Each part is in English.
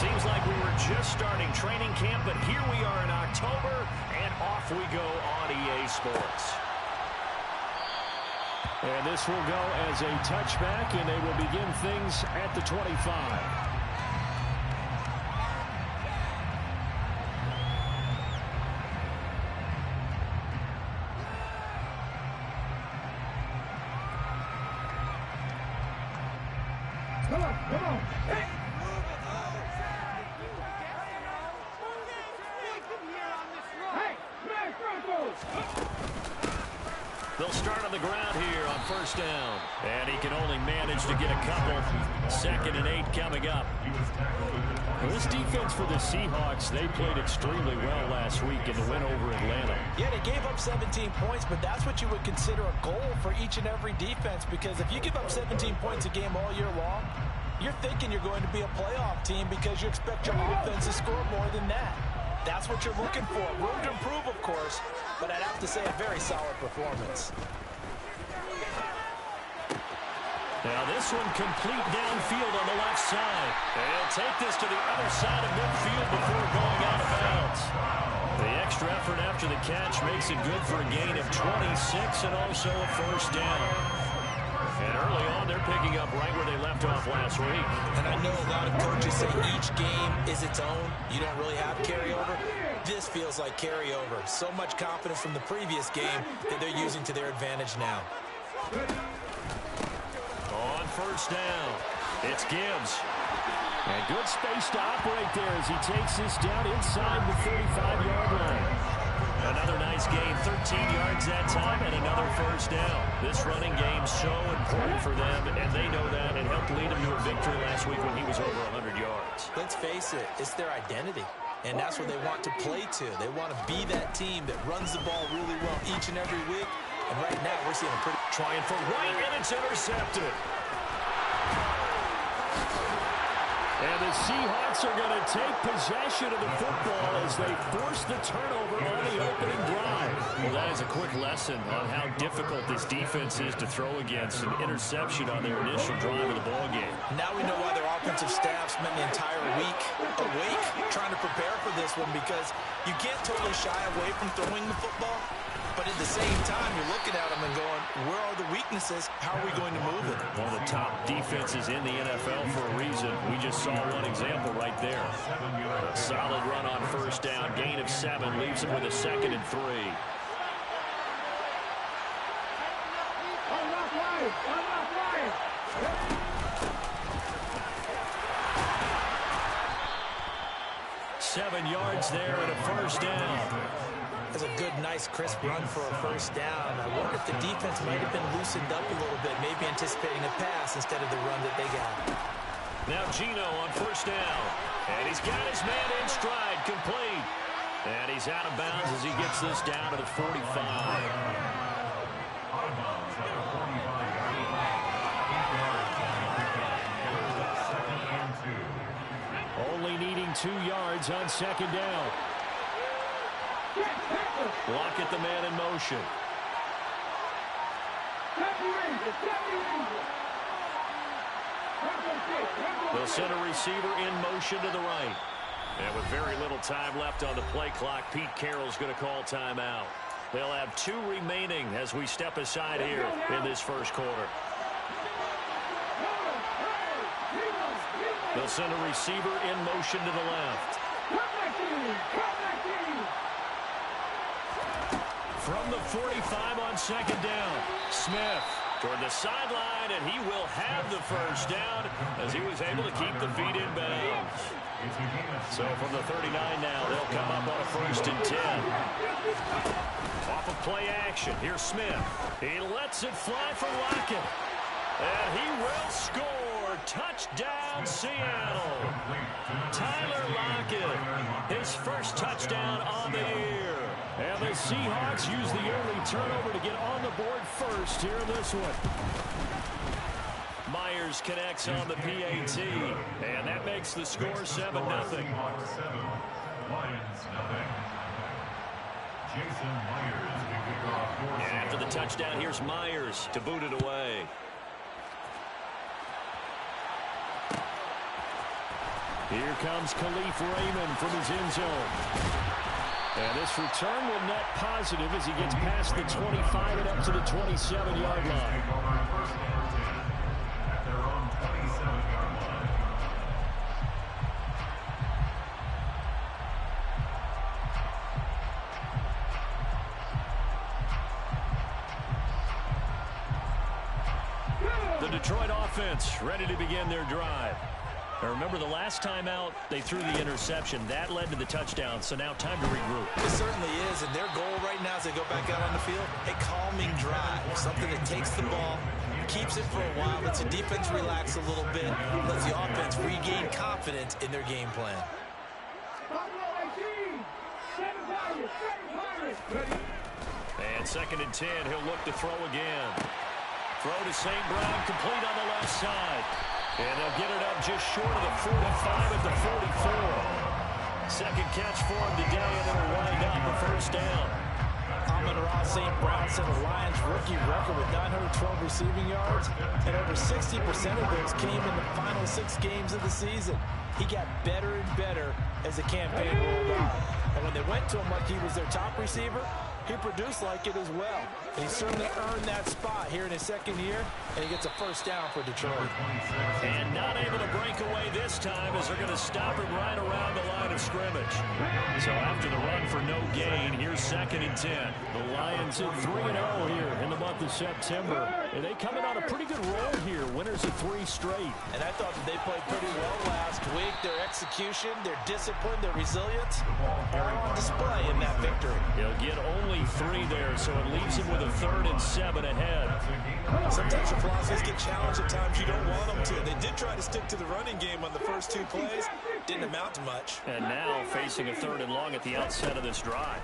Seems like we were just starting training camp, but here we are in October, and off we go on EA Sports. And this will go as a touchback, and they will begin things at the 25. Come on. Hey! They'll start on the ground here on first down. And he can only manage to get a couple. 2nd and 8 coming up. Well, this defense for the Seahawks, they played extremely well last week in the win over Atlanta. Yeah, they gave up 17 points, but that's what you would consider a goal for each and every defense, because if you give up 17 points a game all year long, you're thinking you're going to be a playoff team because you expect your offense to score more than that. That's what you're looking for. Room to improve, of course, but I'd have to say a very solid performance. Now this one complete downfield on the left side. They'll take this to the other side of midfield before going out of bounds. The extra effort after the catch makes it good for a gain of 26 and also a first down. And early on, they're picking up right where they left off last week. And I know a lot of coaches say each game is its own. You don't really have carryover. This feels like carryover. So much confidence from the previous game that they're using to their advantage now. On first down, it's Gibbs. And good space to operate there as he takes this down inside the 35-yard line. Another nice gain, 13 yards that time, and another first down. This running game's so important for them, and they know that, and helped lead him to a victory last week when he was over 100 yards. Let's face it, it's their identity, and that's what they want to play to. They want to be that team that runs the ball really well each and every week, and right now we're seeing a pretty... Trying for White, and it's intercepted. And the Seahawks are going to take possession of the football as they force the turnover on the opening drive. Well, that is a quick lesson on how difficult this defense is to throw against. An interception on their initial drive of the ballgame. Now we know why their offensive staff spent the entire week awake trying to prepare for this one, because you can't totally shy away from throwing the football. But at the same time, you're looking at them and going, where are the weaknesses? How are we going to move it? One of the top defenses in the NFL for a reason. We just saw one example right there. A solid run on first down. Gain of 7 leaves them with a 2nd and 3. Seven yards there and a first down. That's a good, nice, crisp run for a first down. I wonder if the defense might have been loosened up a little bit, maybe anticipating a pass instead of the run that they got. Now Gino on first down. And he's got his man in stride, complete. And he's out of bounds as he gets this down to the 45. Only needing 2 yards on second down. Lockett the man in motion. They'll send a receiver in motion to the right. And with very little time left on the play clock, Pete Carroll's going to call timeout. They'll have 2 remaining as we step aside here in this first quarter. They'll send a receiver in motion to the left. From the 45 on second down, Smith toward the sideline, and he will have the first down as he was able to keep the feet in bounds. So from the 39 now, they'll come up on a 1st and 10. Off of play action, here's Smith. He lets it fly for Lockett, and he will score. Touchdown, Seattle. Tyler Lockett, his first touchdown on the year. And the Seahawks use the early turnover to get on the board first here in this one. Myers connects on the PAT, and that makes the score 7-0. And after the touchdown, here's Myers to boot it away. Here comes Khalif Raymond from his end zone. And this return will net positive as he gets past the 25 and up to the 27-yard line. The Detroit offense ready to begin their drive. Now remember, the last time out, they threw the interception. That led to the touchdown, so now time to regroup. It certainly is, and their goal right now as they go back out on the field, a calming drive, something that takes the ball, keeps it for a while, lets the defense relax a little bit, lets the offense regain confidence in their game plan. And 2nd and 10, he'll look to throw again. Throw to St. Brown, complete on the left side. And they'll get it up just short of the 45 at the 44. Second catch for him today, and it'll wind up a first down. Amon-Ra St. Brown set a Lions rookie record with 912 receiving yards, and over 60% of those came in the final 6 games of the season. He got better and better as the campaign rolled on. And when they went to him like he was their top receiver, he produced like it as well. And he certainly earned that spot here in his 2nd year, and he gets a first down for Detroit. And not able to break away this time as they're going to stop him right around the line of scrimmage. So after the run for no gain, here's 2nd and 10. The Lions at 3-0 here in the month of September. And they come in on a pretty good roll here, winners of 3 straight. And I thought that they played pretty well last week. Their execution, their discipline, their resilience are on display in that victory. He'll get only 3 there, so it leaves him with a 3rd and 7 ahead. Sometimes your philosophies get challenged at times you don't want them to. They did try to stick to the running game on the first 2 plays. Didn't amount to much. And now facing a 3rd and long at the outset of this drive.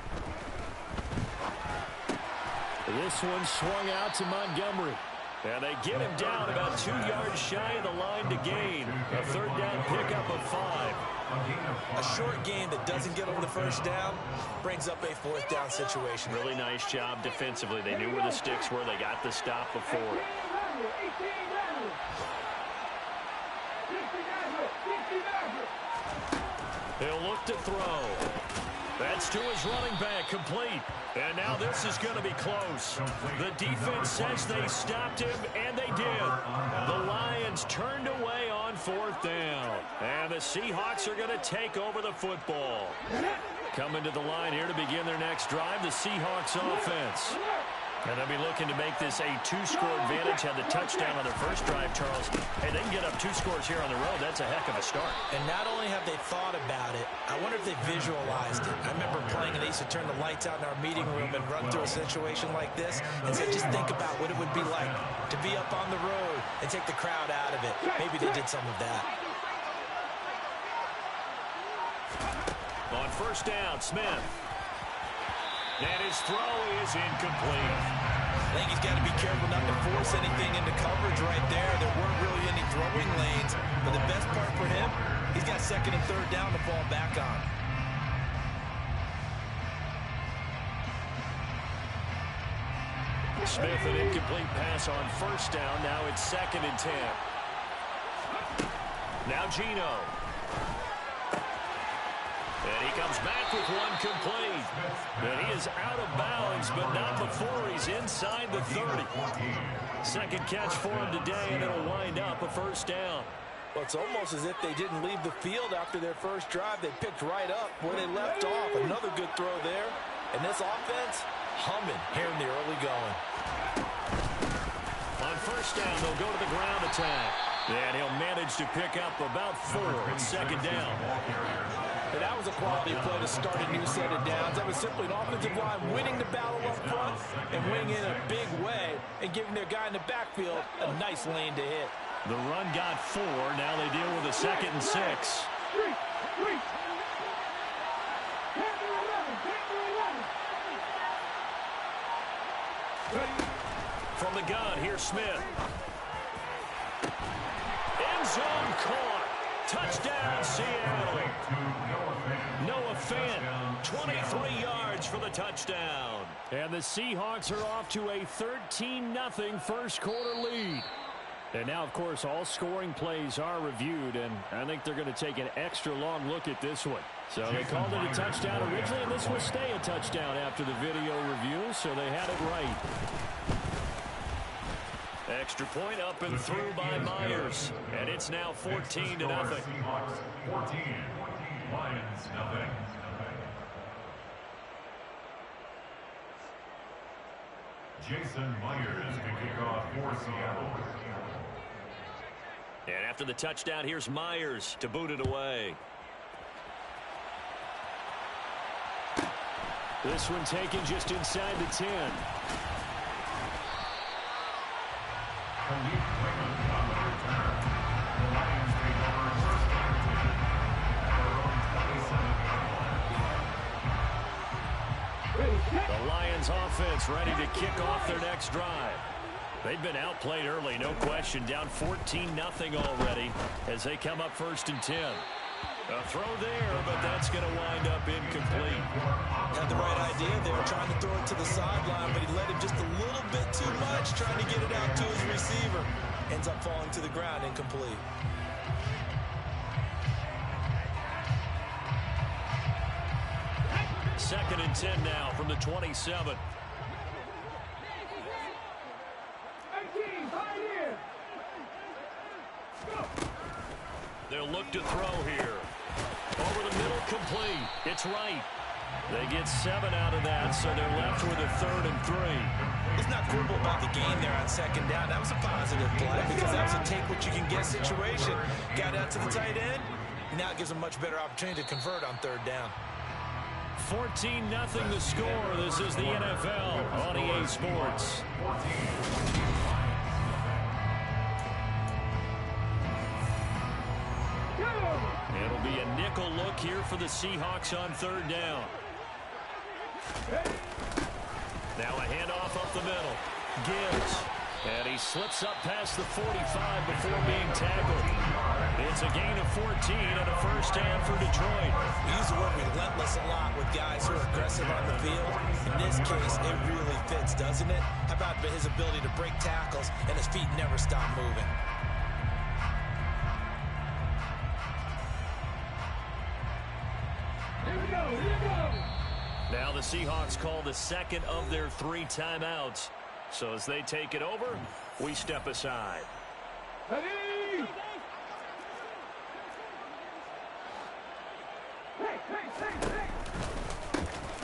This one swung out to Montgomery. And they get him down about 2 yards shy of the line to gain. A 3rd down pickup of 5. A short game that doesn't get over the first down brings up a 4th down situation. Really nice job defensively. They knew where the sticks were. They got the stop before. He'll look to throw. That's to his running back, complete. And now this is going to be close. The defense says they stopped him, and they did. The Lions turned away on 4th down. And the Seahawks are going to take over the football. Coming to the line here to begin their next drive, the Seahawks offense. And they'll be looking to make this a 2-score advantage. Had the touchdown on their first drive, Charles. Hey, they can get up 2 scores here on the road. That's a heck of a start. And not only have they thought about it, I wonder if they visualized it. I remember playing, and they used to turn the lights out in our meeting room and run through a situation like this and say, just think about what it would be like to be up on the road and take the crowd out of it. Maybe they did some of that. On 1st down, Smith. And his throw is incomplete. I think he's got to be careful not to force anything into coverage right there. There weren't really any throwing lanes. But the best part for him, he's got 2nd and 3rd down to fall back on. Smith, an incomplete pass on 1st down. Now it's 2nd and 10. Now Geno. And he comes back with one complete. And he is out of bounds, but not before he's inside the 30. 2nd catch for him today, and it'll wind up a 1st down. Well, it's almost as if they didn't leave the field after their first drive. They picked right up where they left off. Another good throw there. And this offense, humming here in the early going. On 1st down, they'll go to the ground attack. And he'll manage to pick up about 4. It's 2nd down. And that was a quality play to start a new set of downs. That was simply an offensive line winning the battle up front and winning in a big way and giving their guy in the backfield a nice lane to hit. The run got 4. Now they deal with a 2nd and 6. From the gun, here's Smith. End zone caught. Touchdown, Seattle. Noah Fant, 23 yards for the touchdown. And the Seahawks are off to a 13-0 first quarter lead. And now, of course, all scoring plays are reviewed, and I think they're going to take an extra long look at this one. So they called it a touchdown originally, and this will stay a touchdown after the video review, so they had it right. Extra point up and through by Myers, and it's now 14-0. Seahawks 14, Lions nothing. Jason Myers to kick off for Seattle. And after the touchdown, here's Myers to boot it away. This one taken just inside the 10. The Lions offense ready to kick off their next drive. They've been outplayed early, no question, down 14-0 already as they come up 1st and 10. A throw there, but that's going to wind up incomplete. Had the right idea there, trying to throw it to the sideline, but he let him just a little bit too much, trying to get it out to his receiver. Ends up falling to the ground, incomplete. Second and 10 now from the 27. They'll look to throw here. Over the middle, complete. It's right. They get 7 out of that, so they're left with a 3rd and 3. Let's not quibble about the game there on 2nd down. That was a positive play because that was a take-what-you-can-get situation. Got out to the tight end. Now it gives them a much better opportunity to convert on 3rd down. 14-0 the score. This is the NFL on EA Sports. It'll be a nickel look here for the Seahawks on 3rd down. Now a handoff up the middle. Gibbs. And he slips up past the 45 before being tackled. It's a gain of 14 and a 1st down for Detroit. We use the word relentless a lot with guys who are aggressive on the field. In this case, it really fits, doesn't it? How about his ability to break tackles and his feet never stop moving? Now the Seahawks call the 2nd of their 3 timeouts. So as they take it over, we step aside.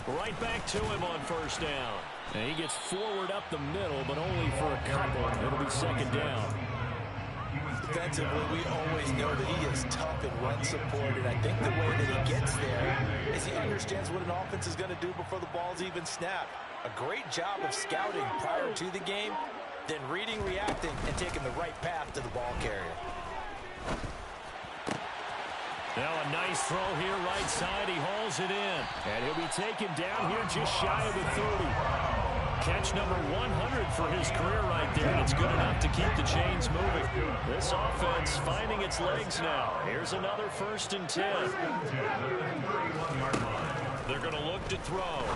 Right back to him on 1st down. And he gets forward up the middle, but only for a couple. It'll be 2nd down. Defensively, we always know that he is tough and run supported. I think the way that he gets there is he understands what an offense is going to do before the ball's even snapped. A great job of scouting prior to the game, then reading, reacting, and taking the right path to the ball carrier. Now a nice throw here right side. He hauls it in. And he'll be taken down here just shy of the 30. Catch number 100 for his career right there, and it's good enough to keep the chains moving. This offense finding its legs now. Here's another 1st and 10. They're going to look to throw.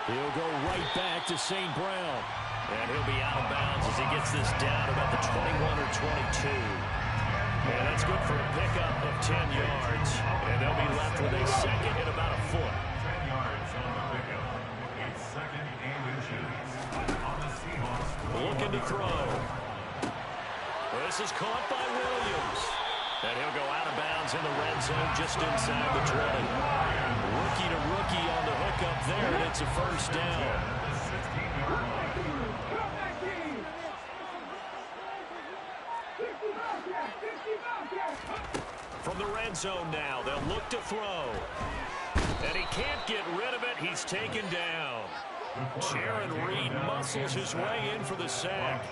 He'll go right back to St. Brown. And he'll be out of bounds as he gets this down about the 21 or 22. And that's good for a pickup of 10 yards. And they'll be left with a 2nd and about a foot. 10 yards on the pickup. It's 2nd and inches on the Seahawks. Looking to throw. This is caught by Williams. And he'll go out of bounds in the red zone just inside the 20. Rookie to rookie on the hook up there, and it's a 1st down. From the red zone now, they'll look to throw. And he can't get rid of it. He's taken down. Jaron Reed muscles his way in for the sack.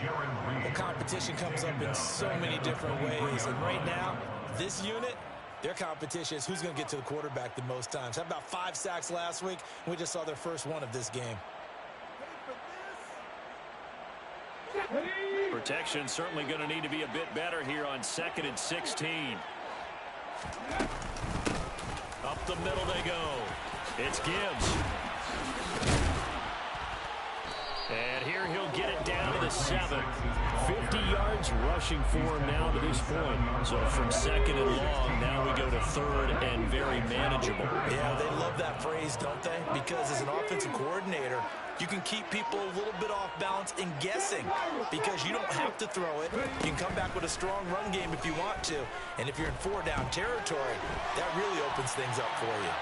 The competition comes up in so many different ways. And right now, this unit, their competition is who's going to get to the quarterback the most times. How about 5 sacks last week? We just saw their first one of this game. Protection certainly going to need to be a bit better here on 2nd and 16. Up the middle they go. It's Gibbs. And here he'll get it down to the the 7. 50 yards rushing for him now to this point. So from 2nd and long, now we go to 3rd and very manageable. Yeah, they love that phrase, don't they? Because as an offensive coordinator, you can keep people a little bit off balance and guessing because you don't have to throw it. You can come back with a strong run game if you want to. And if you're in 4-down territory, that really opens things up for you.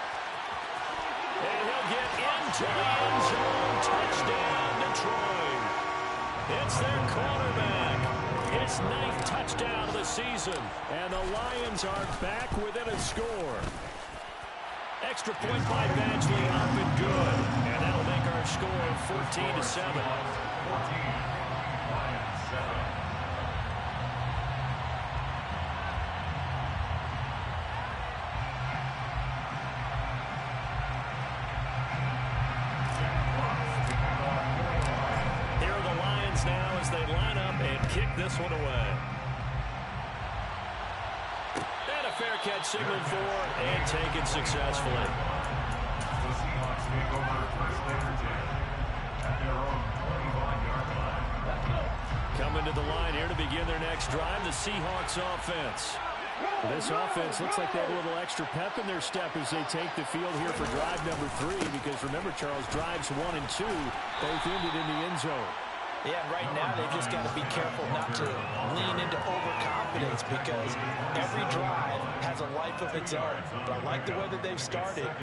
And he'll get into the end zone. Touchdown, Detroit. It's their quarterback. His 9th touchdown of the season. And the Lions are back within a score. Extra point by Badgley up and good. And that'll make our score 14-7. 14, Lions 7. Now as they line up and kick this one away. And a fair catch signaled for and taken successfully. The Seahawks take over first and 10 at their own 21-yard line. Coming to the line here to begin their next drive, the Seahawks offense. This offense looks like they have a little extra pep in their step as they take the field here for drive number 3 because remember, Charles, drives 1 and 2 both ended in the end zone. Yeah, right now they've just got to be careful not to lean into overconfidence because every drive has a life of its own. But I like the way that they've started.